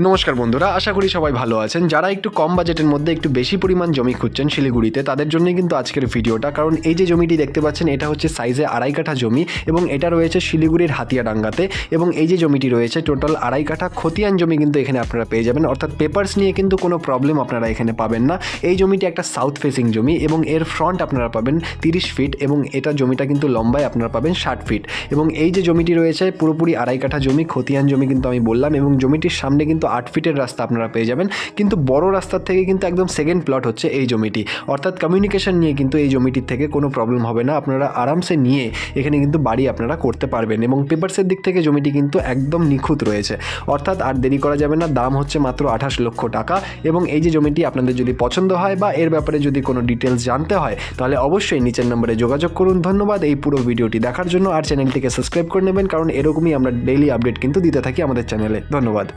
নমস্কার বন্ধুরা, আশা করি সবাই ভালো আছেন। যারা একটু কম বাজেটের মধ্যে একটু বেশি পরিমাণ জমি খুঁজছেন শিলিগুড়িতে, তাদের জন্যই কিন্তু আজকের ভিডিওটা। কারণ এই যে জমিটি দেখতে পাচ্ছেন, এটা হচ্ছে সাইজে 2.5 কাঠা জমি এবং এটা রয়েছে শিলিগুড়ির হাতিয়াডাঙ্গাতে। এবং এই যে জমিটি রয়েছে টোটাল 2.5 কাঠা খতিয়ান জমি কিন্তু এখানে আপনারা পেয়ে যাবেন, অর্থাৎ পেপারস নিয়ে কিন্তু কোনো প্রবলেম আপনারা এখানে পাবেন না। এই জমিটি একটা সাউথ ফেসিং জমি এবং এর ফ্রন্ট আপনারা পাবেন 30 ফিট এবং এটা জমিটা কিন্তু লম্বায় আপনারা পাবেন 60 ফিট। এবং এই যে জমিটি রয়েছে পুরোপুরি 2.5 কাঠা জমি, খতিয়ান জমি কিন্তু আমি বললাম। এবং জমিটির সামনে কিন্তু 8 ফিটের রাস্তা আপনারা পেয়ে যাবেন, কিন্তু বড় রাস্তার থেকে কিন্তু একদম সেকেন্ড প্লট হচ্ছে এই জমিটি। অর্থাৎ কমিউনিকেশন নিয়ে কিন্তু এই জমিটির থেকে কোনো প্রবলেম হবে না, আপনারা আরামসে নিয়ে এখানে কিন্তু বাড়ি আপনারা করতে পারবেন। এবং পেপারসের দিক থেকে জমিটি কিন্তু একদম নিখুঁত রয়েছে, অর্থাৎ আর দেরি করা যাবে না। দাম হচ্ছে মাত্র 28 লক্ষ টাকা। এবং এই যে জমিটি আপনাদের যদি পছন্দ হয় বা এর ব্যাপারে যদি কোনো ডিটেলস জানতে হয়, তাহলে অবশ্যই নিচের নম্বরে যোগাযোগ করুন। ধন্যবাদ এই পুরো ভিডিওটি দেখার জন্য। আর চ্যানেলটিকে সাবস্ক্রাইব করে নেবেন, কারণ এরকমই আমরা ডেইলি আপডেট কিন্তু দিতে থাকি আমাদের চ্যানেলে। ধন্যবাদ।